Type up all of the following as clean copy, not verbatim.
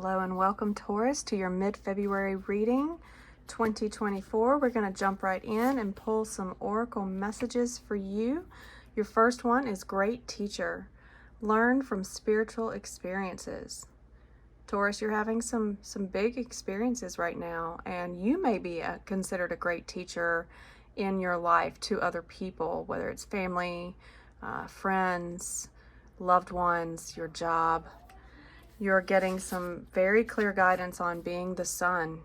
Hello and welcome, Taurus, to your mid-February reading 2024. We're going to jump right in and pull some oracle messages for you. Your first one is Great Teacher. Learn from spiritual experiences. Taurus, you're having some big experiences right now, and you may be considered a great teacher in your life to other people, whether it's family, friends, loved ones, your job. You're getting some very clear guidance on being the sun.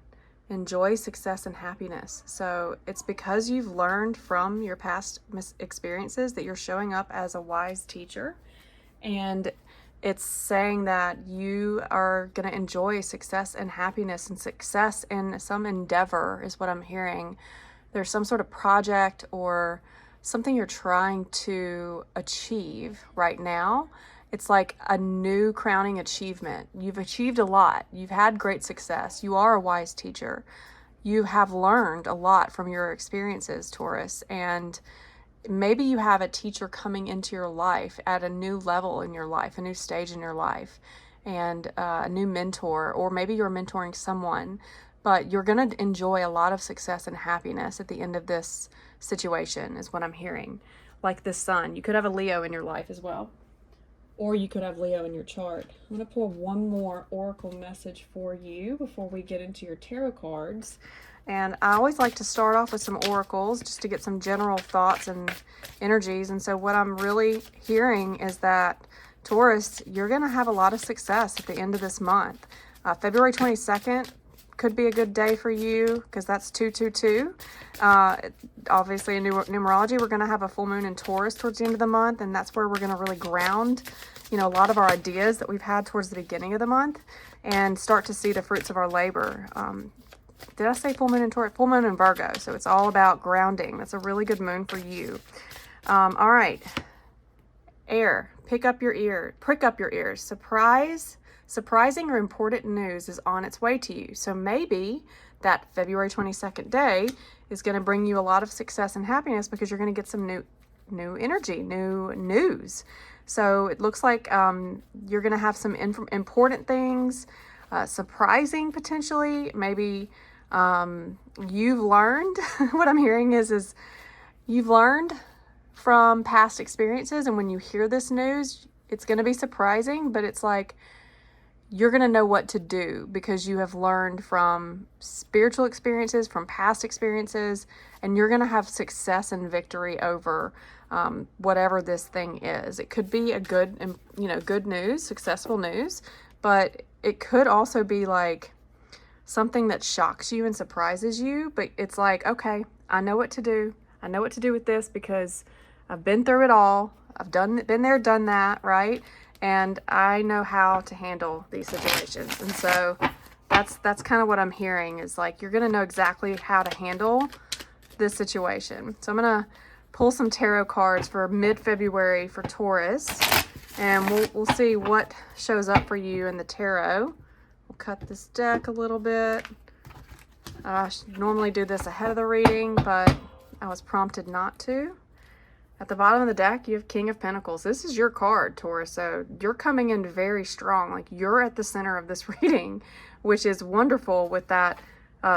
Enjoy success and happiness. So it's because you've learned from your past experiences that you're showing up as a wise teacher. And it's saying that you are going to enjoy success and happiness, and success in some endeavor is what I'm hearing. There's some sort of project or something you're trying to achieve right now. It's like a new crowning achievement. You've achieved a lot. You've had great success. You are a wise teacher. You have learned a lot from your experiences, Taurus. And maybe you have a teacher coming into your life at a new level in your life, a new stage in your life, and a new mentor, or maybe you're mentoring someone. But you're going to enjoy a lot of success and happiness at the end of this situation, is what I'm hearing. Like the sun. You could have a Leo in your life as well. Or you could have Leo in your chart. I'm going to pull one more oracle message for you before we get into your tarot cards. And I always like to start off with some oracles just to get some general thoughts and energies. And so what I'm really hearing is that, Taurus, you're going to have a lot of success at the end of this month. February 22nd could be a good day for you because that's 222. Obviously, in numerology, we're going to have a full moon in Taurus towards the end of the month, and that's where we're going to really ground, a lot of our ideas that we've had towards the beginning of the month and start to see the fruits of our labor. Did I say full moon in Taurus? Full moon in Virgo. So it's all about grounding. That's a really good moon for you. All right. Air, prick up your ears. Surprising or important news is on its way to you. So maybe that February 22nd day is going to bring you a lot of success and happiness because you're going to get some new energy, new news. So it looks like you're going to have some important things, surprising potentially. Maybe you've learned, what I'm hearing is you've learned from past experiences. And when you hear this news, it's going to be surprising, but it's like, you're going to know what to do because you have learned from spiritual experiences, from past experiences, and you're going to have success and victory over whatever this thing is. It could be a good news, successful news, but it could also be like something that shocks you and surprises you. But it's like, okay, I know what to do. I know what to do with this because I've been through it all. I've been there, done that, right? And I know how to handle these situations. And so that's kind of what I'm hearing is like, you're going to know exactly how to handle this situation. So I'm going to pull some tarot cards for mid-February for Taurus, and we'll see what shows up for you in the tarot. We'll cut this deck a little bit. I should normally do this ahead of the reading, but I was prompted not to. At the bottom of the deck, you have King of Pentacles. This is your card, Taurus, so you're coming in very strong. Like, you're at the center of this reading, which is wonderful with that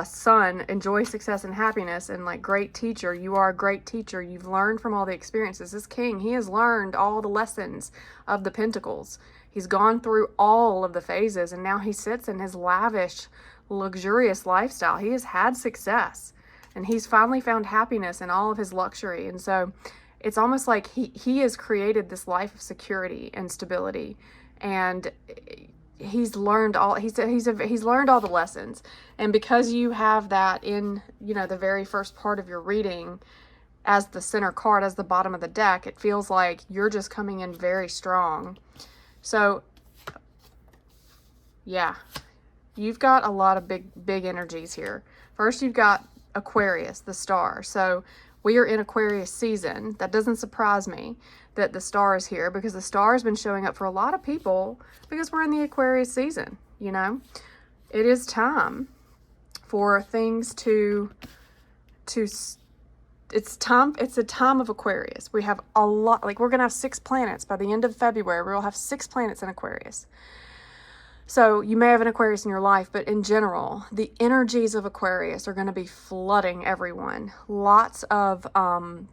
sun, enjoy success and happiness, and like great teacher. You are a great teacher. You've learned from all the experiences. This king, he has learned all the lessons of the Pentacles. He's gone through all of the phases, and now he sits in his lavish, luxurious lifestyle. He has had success, and he's finally found happiness in all of his luxury. And so it's almost like he has created this life of security and stability, and he's learned all he's learned all the lessons. And because you have that in the very first part of your reading as the center card, as the bottom of the deck, it feels like you're just coming in very strong. So yeah, you've got a lot of big energies here. First, you've got Aquarius, the star. So we are in Aquarius season. That doesn't surprise me that the star is here because the star has been showing up for a lot of people because we're in the Aquarius season, It is time for things it's a time of Aquarius. We have a lot, like we're going to have 6 planets by the end of February. We'll have 6 planets in Aquarius. So you may have an Aquarius in your life, but in general, the energies of Aquarius are going to be flooding everyone. Lots of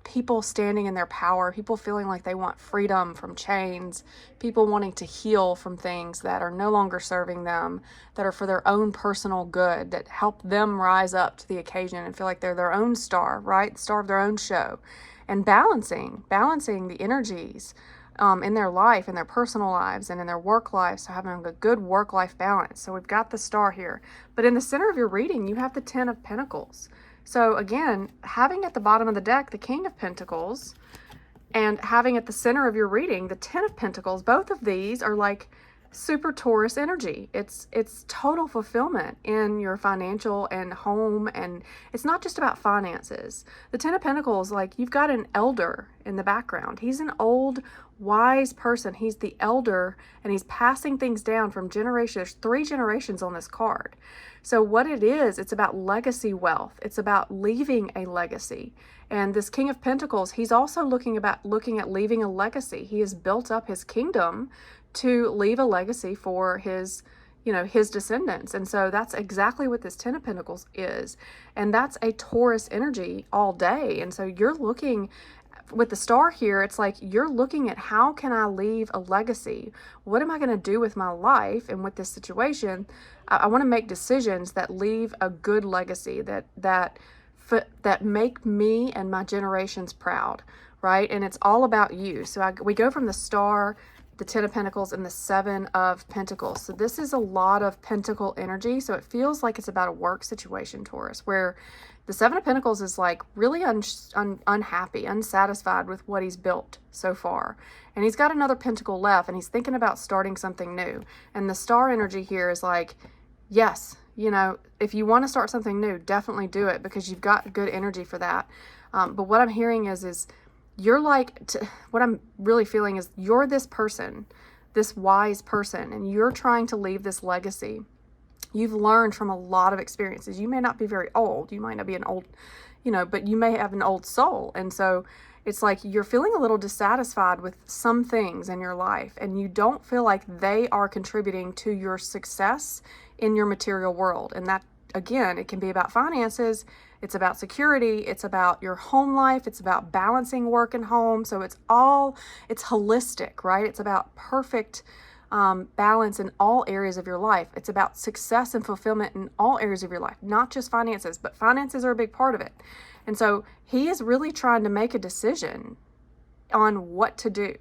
people standing in their power, people feeling like they want freedom from chains, people wanting to heal from things that are no longer serving them, that are for their own personal good, that help them rise up to the occasion and feel like they're their own star, right? Star of their own show. And balancing the energies in their life, in their personal lives, and in their work lives, so having a good work-life balance. So we've got the star here. But in the center of your reading, you have the Ten of Pentacles. So again, having at the bottom of the deck the King of Pentacles and having at the center of your reading the Ten of Pentacles, both of these are like super Taurus energy. It's total fulfillment in your financial and home, and it's not just about finances. The Ten of Pentacles, like, you've got an elder in the background. He's an old, wise person. He's the elder, and he's passing things down from generations. There's 3 generations on this card. So what it is, it's about legacy wealth. It's about leaving a legacy. And this King of Pentacles, he's also looking at leaving a legacy. He has built up his kingdom to leave a legacy for his descendants. And so that's exactly what this Ten of Pentacles is. And that's a Taurus energy all day. And so you're looking with the star here, it's like you're looking at, how can I leave a legacy? What am I going to do with my life? And with this situation, I want to make decisions that leave a good legacy, that make me and my generations proud, right? And it's all about you. So we go from the star, the Ten of Pentacles, and the Seven of Pentacles. So this is a lot of pentacle energy. So it feels like it's about a work situation, Taurus, where the Seven of Pentacles is like really unhappy, unsatisfied with what he's built so far. And he's got another pentacle left, and he's thinking about starting something new. And the star energy here is like, yes, if you want to start something new, definitely do it, because you've got good energy for that. But what I'm hearing is you're like, what I'm really feeling is you're this person, this wise person, and you're trying to leave this legacy. You've learned from a lot of experiences. You may not be very old. You might not be an old, but you may have an old soul. And so it's like you're feeling a little dissatisfied with some things in your life, and you don't feel like they are contributing to your success in your material world. And that, again, it can be about finances. It's about security. It's about your home life. It's about balancing work and home. So it's holistic, right? It's about perfect balance in all areas of your life. It's about success and fulfillment in all areas of your life, not just finances, but finances are a big part of it. And so he is really trying to make a decision on what to do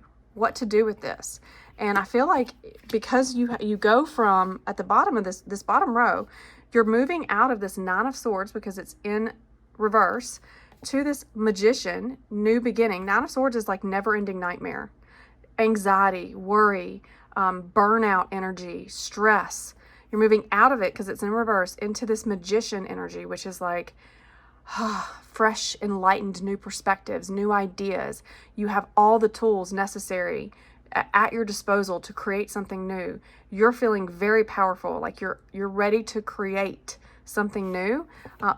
with this. And I feel like because you go from, at the bottom of this bottom row, you're moving out of this Nine of Swords because it's in reverse to this Magician, new beginning. Nine of Swords is like never-ending nightmare, anxiety, worry, burnout energy, stress. You're moving out of it because it's in reverse into this Magician energy, which is like fresh, enlightened, new perspectives, new ideas. You have all the tools necessary at your disposal to create something new. You're feeling very powerful, like you're ready to create something new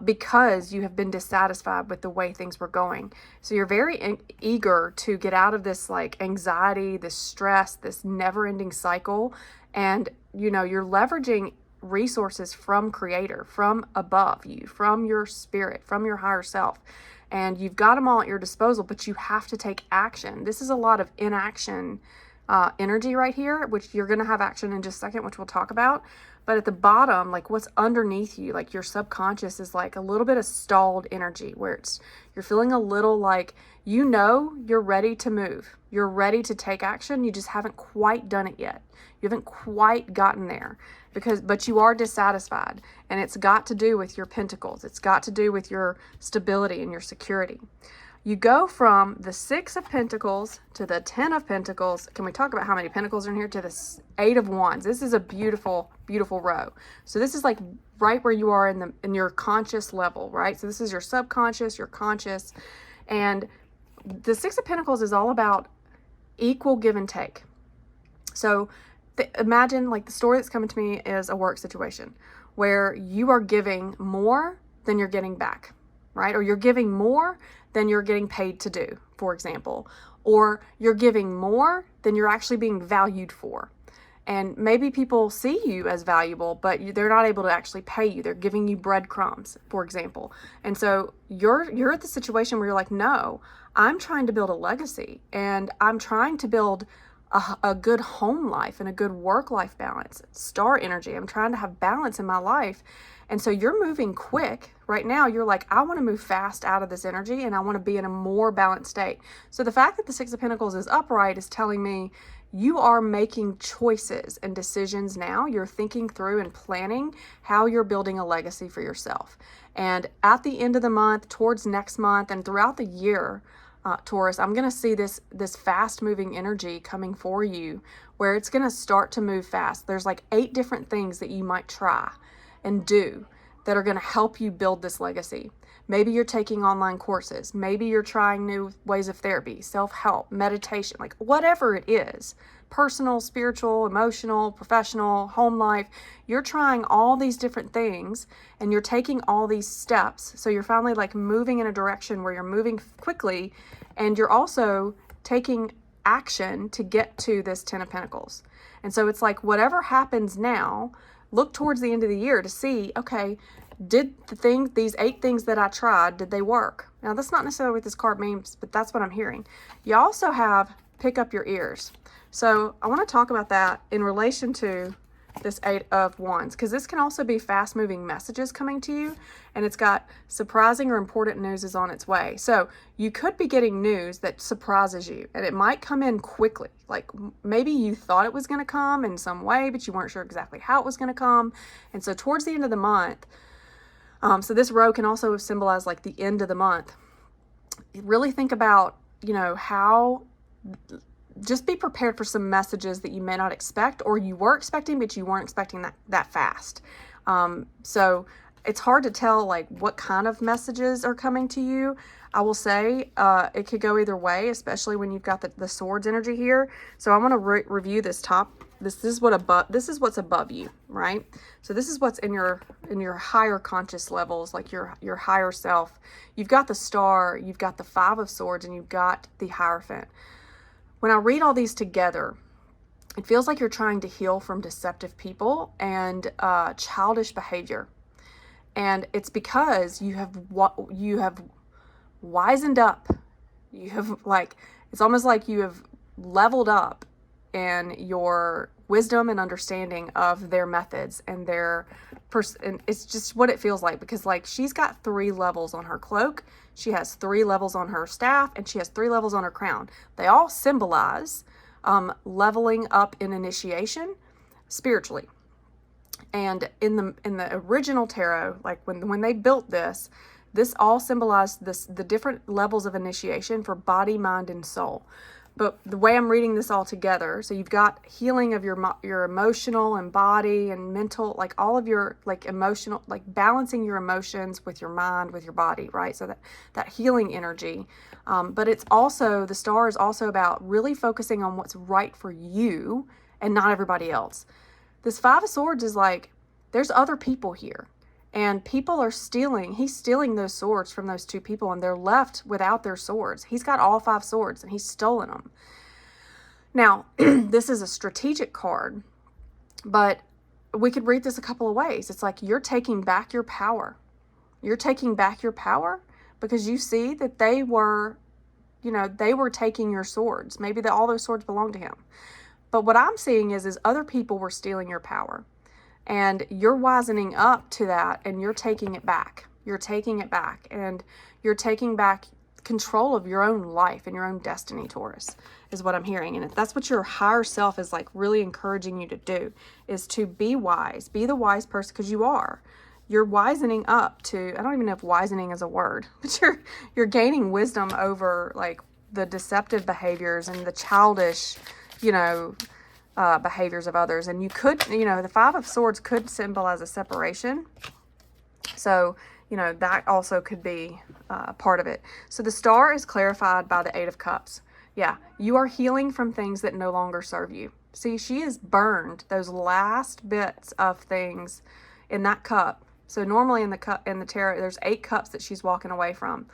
because you have been dissatisfied with the way things were going. So you're very eager to get out of this like anxiety, this stress, this never-ending cycle, and you're leveraging resources from Creator, from above you, from your spirit, from your higher self. And you've got them all at your disposal, but you have to take action. This is a lot of inaction energy right here, which you're going to have action in just a second, which we'll talk about. But at the bottom, like what's underneath you, like your subconscious is like a little bit of stalled energy where you're feeling a little like, you're ready to move. You're ready to take action. You just haven't quite done it yet. You haven't quite gotten there but you are dissatisfied, and it's got to do with your pentacles. It's got to do with your stability and your security. You go from the Six of Pentacles to the Ten of Pentacles. Can we talk about how many pentacles are in here? To the Eight of Wands. This is a beautiful, beautiful row. So this is like right where you are in your conscious level, right? So this is your subconscious, your conscious. And the Six of Pentacles is all about equal give and take. So imagine like the story that's coming to me is a work situation where you are giving more than you're getting back, right? Or you're giving more than you're getting paid to do, for example. Or you're giving more than you're actually being valued for. And maybe people see you as valuable, but they're not able to actually pay you. They're giving you breadcrumbs, for example. And so you're at the situation where you're like, no, I'm trying to build a legacy, and I'm trying to build a good home life and a good work-life balance. Star energy. I'm trying to have balance in my life. And so you're moving quick. Right now, you're like, I want to move fast out of this energy, and I want to be in a more balanced state. So the fact that the Six of Pentacles is upright is telling me you are making choices and decisions now. You're thinking through and planning how you're building a legacy for yourself. And at the end of the month, towards next month, and throughout the year, Taurus, I'm going to see this fast moving energy coming for you, where it's going to start to move fast. There's like 8 different things that you might try and do that are going to help you build this legacy. Maybe you're taking online courses. Maybe you're trying new ways of therapy, self-help, meditation, like whatever it is, personal, spiritual, emotional, professional, home life. You're trying all these different things, and you're taking all these steps. So you're finally like moving in a direction where you're moving quickly, and you're also taking action to get to this 10 of Pentacles. And so it's like whatever happens now, look towards the end of the year to see, okay, did these 8 things that I tried, did they work? Now, that's not necessarily what this card means, but that's what I'm hearing. You also have pick up your ears. So I want to talk about that in relation to this 8 of Wands, because this can also be fast moving messages coming to you, and it's got surprising or important news is on its way. So you could be getting news that surprises you, and it might come in quickly. Like maybe you thought it was going to come in some way, but you weren't sure exactly how it was going to come. And so towards the end of the month, so this row can also symbolize like the end of the month. Really think about, how, just be prepared for some messages that you may not expect, or you were expecting, but you weren't expecting that fast. So it's hard to tell like what kind of messages are coming to you. I will say it could go either way, especially when you've got the swords energy here. So I want to review this top. This is what's above you, right? So this is what's in your higher conscious levels, like your higher self. You've got the Star, you've got the 5 of Swords, and you've got the Hierophant. When I read all these together, it feels like you're trying to heal from deceptive people and childish behavior. And it's because you have wisened up. You have it's almost like you have leveled up in your wisdom and understanding of their methods and and it's just what it feels like, because like she's got 3 levels on her cloak, she has 3 levels on her staff, and she has 3 levels on her crown. They all symbolize leveling up in initiation spiritually. And in the original tarot, like when they built this all symbolized the different levels of initiation for body, mind, and soul. But the way I'm reading this all together, so you've got healing of your emotional and body and mental, like all of your like emotional, like balancing your emotions with your mind, with your body, right? So that healing energy. But it's also, the Star is also about really focusing on what's right for you and not everybody else. This 5 of Swords is like, there's other people here. And people are he's stealing those swords from those 2 people, and they're left without their swords. He's got all 5 swords, and he's stolen them. Now, this is a strategic card, but we could read this a couple of ways. It's like you're taking back your power. You're taking back your power because you see that they were taking your swords. Maybe all those swords belong to him. But what I'm seeing is other people were stealing your power. And you're wisening up to that, and you're taking it back. You're taking it back, and you're taking back control of your own life and your own destiny, Taurus, is what I'm hearing. And that's what your higher self is like really encouraging you to do, is to be wise. Be the wise person, because you are. You're wisening up to, I don't even know if wisening is a word, but you're gaining wisdom over like the deceptive behaviors and the childish, behaviors of others. And you could, the 5 of Swords could symbolize a separation. So, that also could be part of it. So the Star is clarified by the 8 of Cups. Yeah, you are healing from things that no longer serve you. See, she has burned those last bits of things in that cup. So normally in the tarot, there's 8 cups that she's walking away from.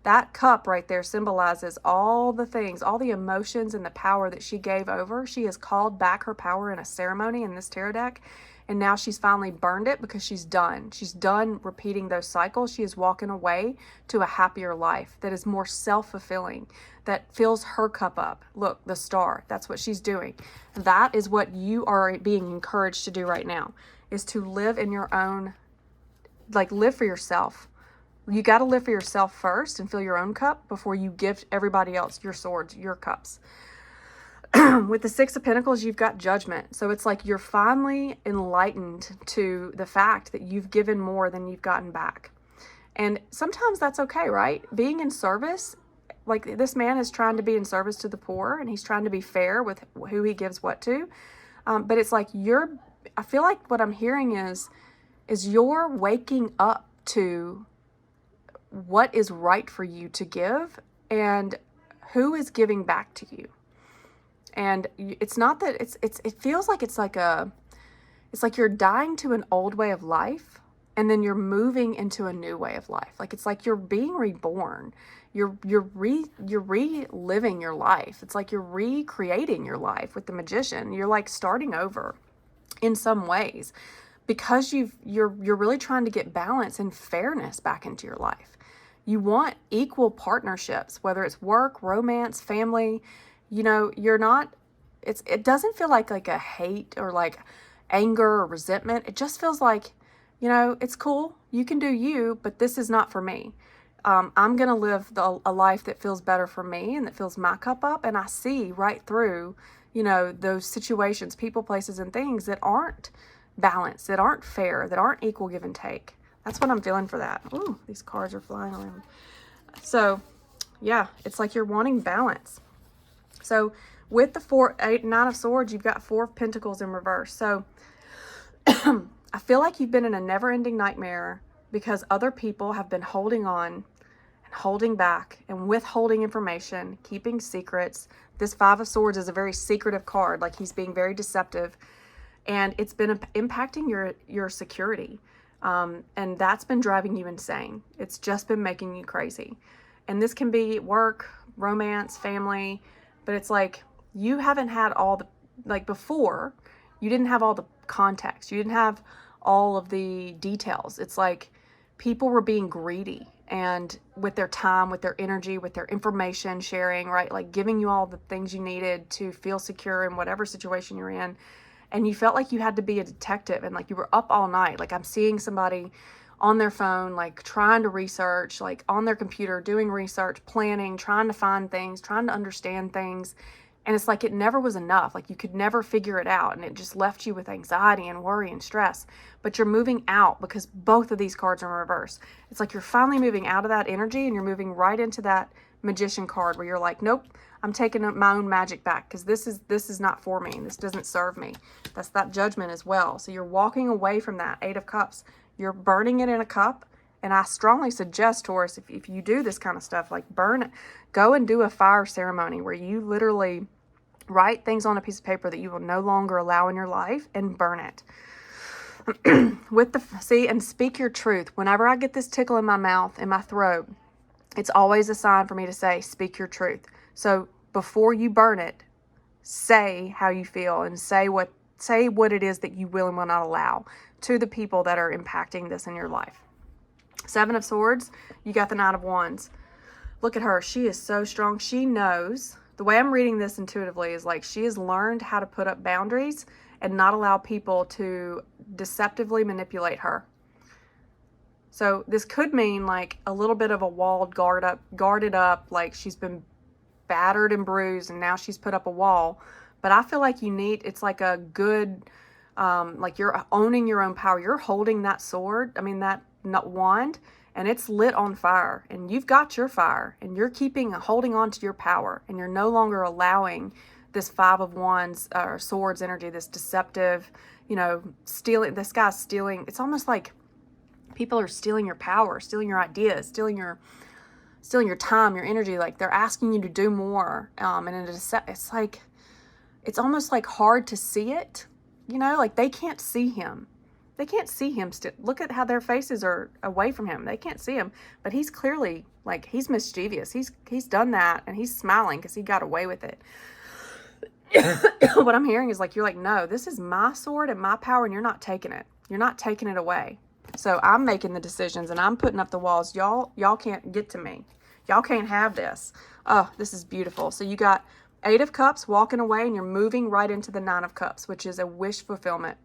That cup right there symbolizes all the things, all the emotions and the power that she gave over. She has called back her power in a ceremony in this tarot deck. And now she's finally burned it because she's done. She's done repeating those cycles. She is walking away to a happier life that is more self-fulfilling, that fills her cup up. Look, the star, that's what she's doing. That is what you are being encouraged to do right now, is to live in your own, like live for yourself. You got to live for yourself first and fill your own cup before you give everybody else your swords, your cups. With the Six of Pentacles, you've got Judgment. So it's like you're finally enlightened to the fact that you've given more than you've gotten back. And sometimes that's okay, right? Being in service, like this man is trying to be in service to the poor, and he's trying to be fair with who he gives what to. But it's like I feel like what I'm hearing is you're waking up to what is right for you to give and who is giving back to you. And it's not that it feels like it's like you're dying to an old way of life, and then you're moving into a new way of life. Like it's like you're being reborn. You're reliving your life. It's like you're recreating your life with the Magician. You're like starting over in some ways, because you're really trying to get balance and fairness back into your life. You want equal partnerships, whether it's work, romance, family. You know, it doesn't feel like a hate or like anger or resentment. It just feels like, you know, it's cool. You can do you, but this is not for me. I'm going to live a life that feels better for me and that fills my cup up. And I see right through, you know, those situations, people, places, and things that aren't balanced, that aren't fair, that aren't equal give and take. That's what I'm feeling for that. Ooh, these cards are flying around. So, yeah, it's like you're wanting balance. So with the Nine of Swords, you've got Four of Pentacles in reverse. So I feel like you've been in a never-ending nightmare because other people have been holding on and holding back and withholding information, keeping secrets. This Five of Swords is a very secretive card. Like he's being very deceptive, and it's been impacting your security. And that's been driving you insane. It's just been making you crazy. And this can be work, romance, family. But it's like you haven't had all the, like before, you didn't have all the context. You didn't have all of the details. It's like people were being greedy and with their time, with their energy, with their information sharing, right? Like giving you all the things you needed to feel secure in whatever situation you're in. And you felt like you had to be a detective and like you were up all night. Like I'm seeing somebody on their phone, like trying to research, like on their computer, doing research, planning, trying to find things, trying to understand things. And it's like it never was enough. Like you could never figure it out. And it just left you with anxiety and worry and stress. But you're moving out because both of these cards are in reverse. It's like you're finally moving out of that energy and you're moving right into that Magician card where you're like, nope, I'm taking my own magic back because this is not for me. This doesn't serve me. That's that Judgment as well. So you're walking away from that Eight of Cups. You're burning it in a cup. And I strongly suggest, Taurus, if you do this kind of stuff, like burn it, go and do a fire ceremony where you literally write things on a piece of paper that you will no longer allow in your life and burn it. And speak your truth. Whenever I get this tickle in my mouth, in my throat, it's always a sign for me to say, speak your truth. So before you burn it, say how you feel and say what it is that you will and will not allow to the people that are impacting this in your life. Seven of Swords, you got the Knight of Wands. Look at her. She is so strong. She knows. The way I'm reading this intuitively is like she has learned how to put up boundaries and not allow people to deceptively manipulate her. So this could mean like a little bit of a walled guarded up, like she's been battered and bruised and now she's put up a wall. But I feel like it's like a good, like you're owning your own power. You're holding that sword, that wand, and it's lit on fire. And you've got your fire, and you're holding on to your power. And you're no longer allowing this Five of Wands or Swords energy, this deceptive, stealing. This guy's stealing. It's almost like people are stealing your power, stealing your ideas, stealing your time, your energy. Like they're asking you to do more. And it's like, it's almost like hard to see it, like they can't see him. They can't see him still. Look at how their faces are away from him. They can't see him, but he's clearly, like, he's mischievous. He's done that, and he's smiling because he got away with it. What I'm hearing is like, you're like, no, this is my sword and my power, and you're not taking it. You're not taking it away. So I'm making the decisions, and I'm putting up the walls. Y'all can't get to me. Y'all can't have this. Oh, this is beautiful. So you got 8 of Cups walking away, and you're moving right into the 9 of Cups, which is a wish fulfillment.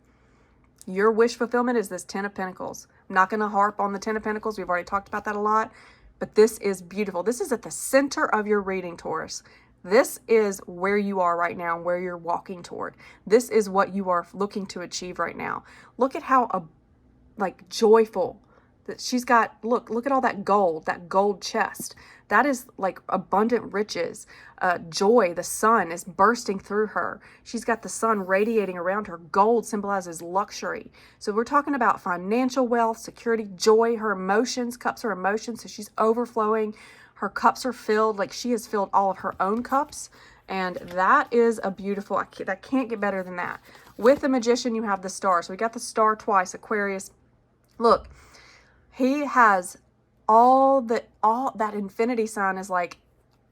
Your wish fulfillment is this 10 of Pentacles. I'm not going to harp on the 10 of Pentacles. We've already talked about that a lot. But this is beautiful. This is at the center of your reading, Taurus. This is where you are right now and where you're walking toward. This is what you are looking to achieve right now. Look at how like joyful that she's got. Look at all that gold chest. That is like abundant riches, joy. The sun is bursting through her. She's got the sun radiating around her. Gold symbolizes luxury. So we're talking about financial wealth, security, joy, her emotions. Cups are emotions, so she's overflowing. Her cups are filled, like she has filled all of her own cups. And that is a beautiful, that can't get better than that. With the Magician, you have the Star. So we got the Star twice, Aquarius. Look, he has all that infinity sign is like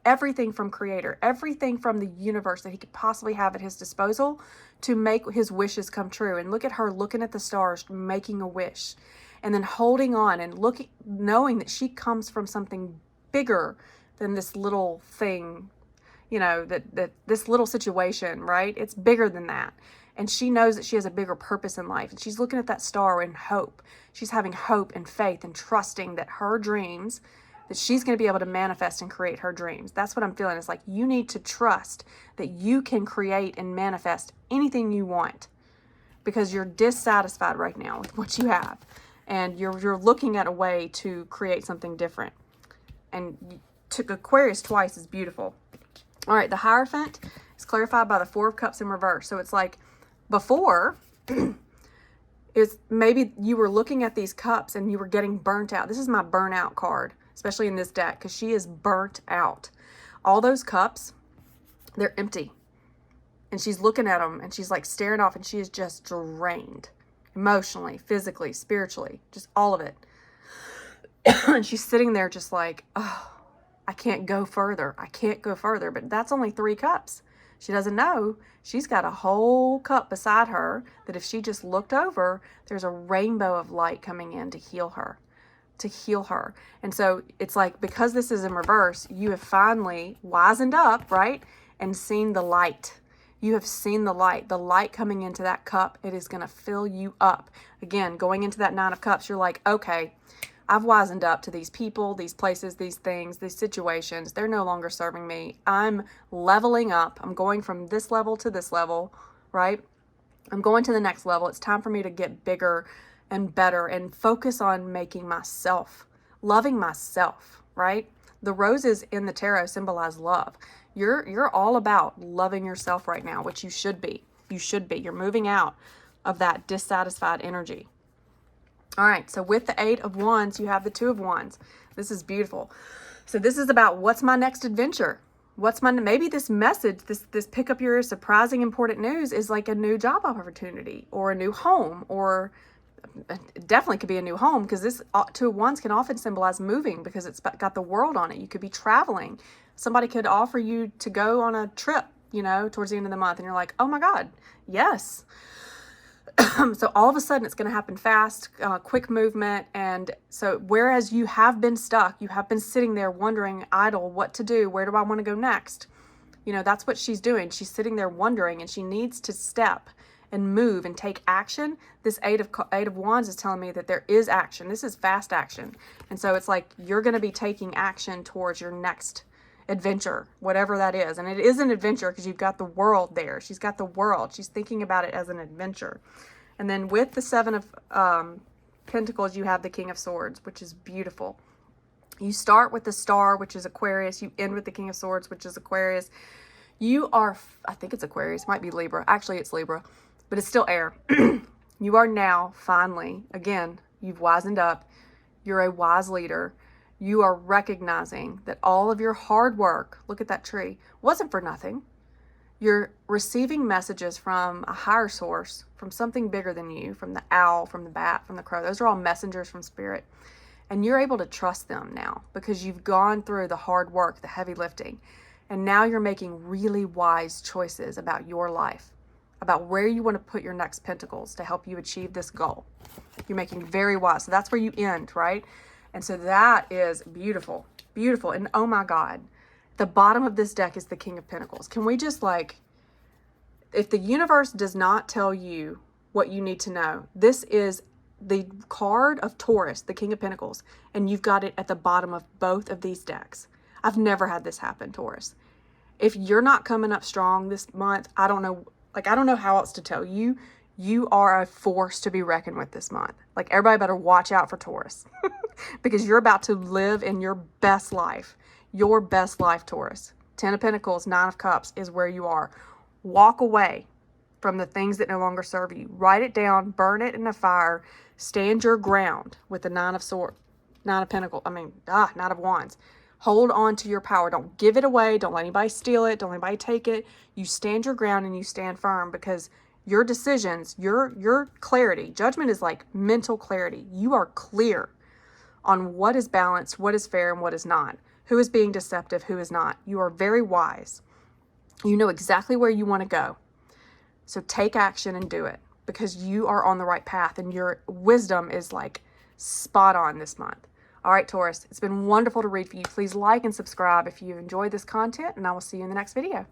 everything from Creator, everything from the universe that he could possibly have at his disposal to make his wishes come true. And look at her looking at the stars, making a wish, and then holding on and looking, knowing that she comes from something bigger than this little thing, you know, that this little situation, right? It's bigger than that. And she knows that she has a bigger purpose in life. And she's looking at that star in hope. She's having hope and faith and trusting that her dreams, that she's going to be able to manifest and create her dreams. That's what I'm feeling. It's like you need to trust that you can create and manifest anything you want because you're dissatisfied right now with what you have. And you're looking at a way to create something different. And took Aquarius twice is beautiful. All right, the Hierophant is clarified by the 4 of Cups in reverse. So it's like before, is maybe you were looking at these cups and you were getting burnt out. This is my burnout card, especially in this deck, because she is burnt out. All those cups, they're empty. And she's looking at them and she's like staring off, and she is just drained emotionally, physically, spiritually, just all of it. And she's sitting there just like, oh, I can't go further. I can't go further. But that's only 3 cups. She doesn't know she's got a whole cup beside her that if she just looked over, there's a rainbow of light coming in to heal her. And so it's like, because this is in reverse, you have finally wisened up, right? And seen the light. You have seen the light coming into that cup. It is going to fill you up. Again, going into that 9 of Cups, you're like, okay, I've wisened up to these people, these places, these things, these situations. They're no longer serving me. I'm leveling up. I'm going from this level to this level, right? I'm going to the next level. It's time for me to get bigger and better and focus on making myself, loving myself, right? The roses in the tarot symbolize love. You're all about loving yourself right now, which you should be. You should be. You're moving out of that dissatisfied energy. All right, so with the 8 of Wands, you have the 2 of Wands. This is beautiful. So this is about what's my next adventure? Maybe this message, this pick up your surprising important news is like a new job opportunity or a new home, or it definitely could be a new home, because this 2 of Wands can often symbolize moving because it's got the world on it. You could be traveling. Somebody could offer you to go on a trip, you know, towards the end of the month, and you're like, oh my God, yes. So all of a sudden it's going to happen fast, quick movement. And so whereas you have been stuck, you have been sitting there wondering, idle, what to do? Where do I want to go next? You know, that's what she's doing. She's sitting there wondering, and she needs to step and move and take action. This 8 of Wands is telling me that there is action. This is fast action. And so it's like you're going to be taking action towards your next adventure, whatever that is. And it is an adventure because you've got the world there. She's got the world. She's thinking about it as an adventure. And then with the 7 of Pentacles, you have the King of Swords, which is beautiful. You start with the Star, which is Aquarius. You end with the King of Swords, which is Aquarius. You are, I think it's Aquarius, might be Libra. Actually, it's Libra, but it's still air. You are now finally, again, you've wisened up. You're a wise leader. You are recognizing that all of your hard work, look at that tree, wasn't for nothing. You're receiving messages from a higher source, from something bigger than you, from the owl, from the bat, from the crow. Those are all messengers from spirit. And you're able to trust them now because you've gone through the hard work, the heavy lifting. And now you're making really wise choices about your life, about where you want to put your next pentacles to help you achieve this goal. You're making very wise. So that's where you end, right? And so that is beautiful, beautiful. And oh my God, the bottom of this deck is the King of Pentacles. Can we just if the universe does not tell you what you need to know, this is the card of Taurus, the King of Pentacles, and you've got it at the bottom of both of these decks. I've never had this happen, Taurus. If you're not coming up strong this month, I don't know how else to tell you. You are a force to be reckoned with this month. Everybody better watch out for Taurus because you're about to live in your best life. Your best life, Taurus. 10 of Pentacles, 9 of Cups is where you are. Walk away from the things that no longer serve you. Write it down, burn it in a fire, stand your ground with the 9 of Wands. Hold on to your power. Don't give it away. Don't let anybody steal it. Don't let anybody take it. You stand your ground and you stand firm because your decisions, your clarity, judgment is like mental clarity. You are clear on what is balanced, what is fair, and what is not. Who is being deceptive, who is not. You are very wise. You know exactly where you want to go. So take action and do it because you are on the right path and your wisdom is spot on this month. All right, Taurus, it's been wonderful to read for you. Please like and subscribe if you enjoyed this content, and I will see you in the next video.